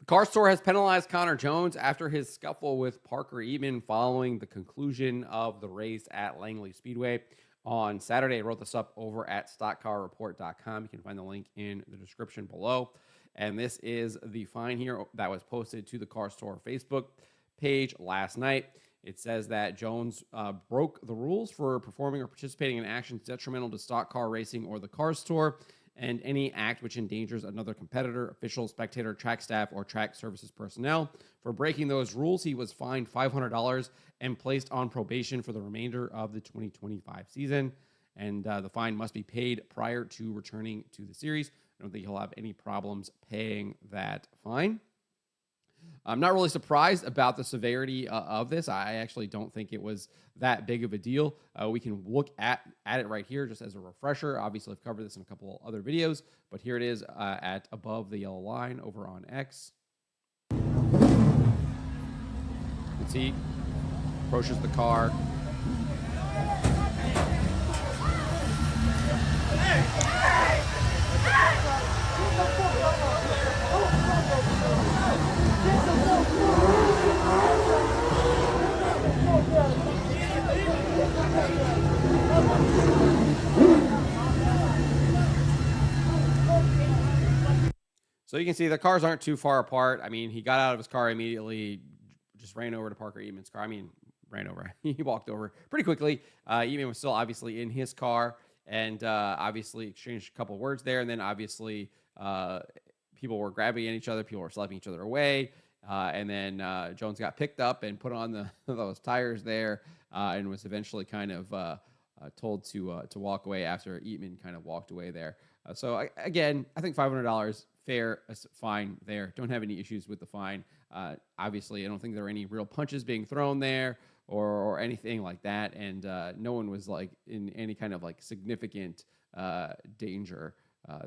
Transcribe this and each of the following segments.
Car Store has penalized Connor Jones after his scuffle with Parker Eatmon following the conclusion of the race at Langley Speedway on Saturday. I wrote this up over at stockcarreport.com. You can find the link in the description below. And this is the fine here that was posted to the Car Store Facebook page last night. It says that Jones broke the rules for performing or participating in actions detrimental to stock car racing or the Car Store, and any act which endangers another competitor, official, spectator, track staff, or track services personnel. For breaking those rules, he was fined $500 and placed on probation for the remainder of the 2025 season. And the fine must be paid prior to returning to the series. I don't think he'll have any problems paying that fine. I'm not really surprised about the severity of this. I actually don't think it was that big of a deal. We can look at it right here just as a refresher. Obviously, I've covered this in a couple other videos, but here it is at above the yellow line over on X. You can see, approaches the car. So you can see the cars aren't too far apart. I mean, he got out of his car immediately, just ran over to Parker Eatmon's car. I mean, ran over. He walked over pretty quickly. Eatmon was still obviously in his car and obviously exchanged a couple words there. And then obviously people were grabbing at each other. People were slapping each other away. And then Jones got picked up and put on those tires there and was eventually kind of told to walk away after Eatmon kind of walked away there. So again, I think $500 fair fine there. Don't have any issues with the fine. Obviously, I don't think there are any real punches being thrown there or anything like that. And no one was like in any kind of like significant danger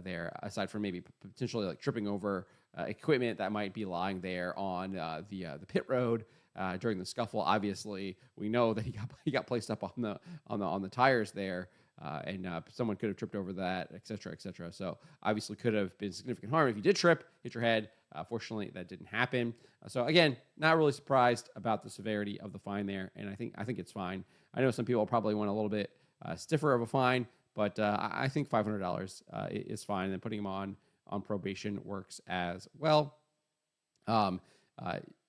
there, aside from maybe potentially like tripping over equipment that might be lying there on the pit road during the scuffle. Obviously, we know that he got placed up on the tires there. And someone could have tripped over that, et cetera, et cetera. So obviously could have been significant harm if you did trip, hit your head. Fortunately, that didn't happen. So again, not really surprised about the severity of the fine there, and I think it's fine. I know some people probably want a little bit stiffer of a fine, but I think $500 is fine, and putting him on probation works as well.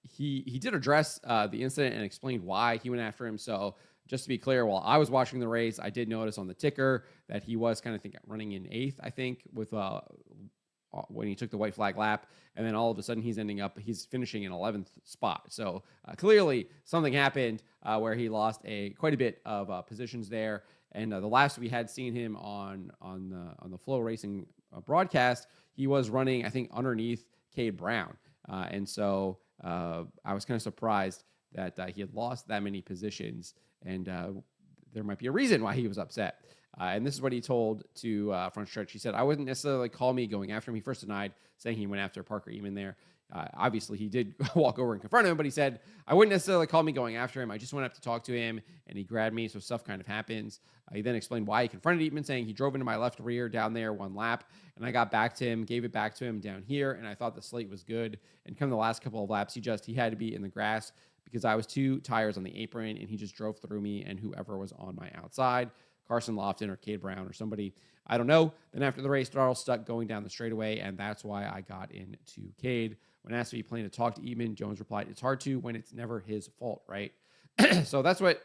He did address the incident and explained why he went after him. So just to be clear, while I was watching the race, I did notice on the ticker that he was kind of running in 8th, I think, with when he took the white flag lap. And then all of a sudden he's finishing in 11th spot. So clearly something happened where he lost quite a bit of positions there. And the last we had seen him on the Flow Racing broadcast, he was running, I think, underneath Cade Brown. And so I was kind of surprised that he had lost that many positions. And there might be a reason why he was upset. And this is what he told to Front Stretch. He said, I wouldn't necessarily call me going after him. He first denied saying he went after Parker Eatmon there. Obviously, he did walk over and confront him, but he said, I wouldn't necessarily call me going after him. I just went up to talk to him, and he grabbed me, so stuff kind of happens. He then explained why he confronted Eatmon, saying he drove into my left rear down there one lap, and I got back to him, gave it back to him down here, and I thought the slate was good. And come the last couple of laps, he had to be in the grass because I was 2 tires on the apron, and he just drove through me and whoever was on my outside. Carson Lofton or Cade Brown or somebody, I don't know. Then after the race, Darrell stuck going down the straightaway, and that's why I got into Cade. When asked if he planned to talk to Eatmon, Jones replied, it's hard to when it's never his fault, right? So that's what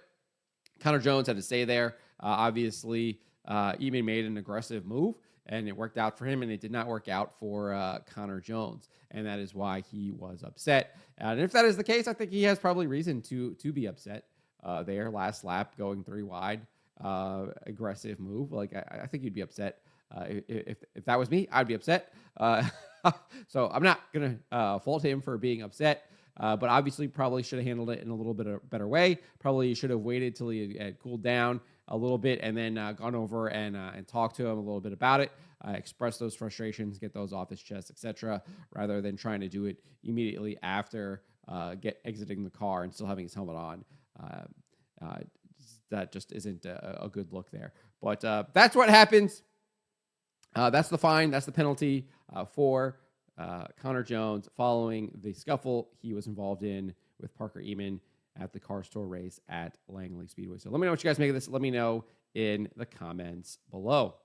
Connor Jones had to say there. Obviously, Eatmon made an aggressive move, and it worked out for him, and it did not work out for Connor Jones, and that is why he was upset. And if that is the case, I think he has probably reason to be upset there. Last lap, going 3 wide. Aggressive move. Like I think you'd be upset if that was me. I'd be upset. So I'm not gonna fault him for being upset. But obviously, probably should have handled it in a little bit better way. Probably should have waited till he had cooled down a little bit and then gone over and talked to him a little bit about it. Express those frustrations, get those off his chest, etc. Rather than trying to do it immediately after exiting the car and still having his helmet on. That just isn't a good look there. But that's what happens. That's the fine. That's the penalty for Connor Jones following the scuffle he was involved in with Parker Eatmon at the car store race at Langley Speedway. So let me know what you guys make of this. Let me know in the comments below.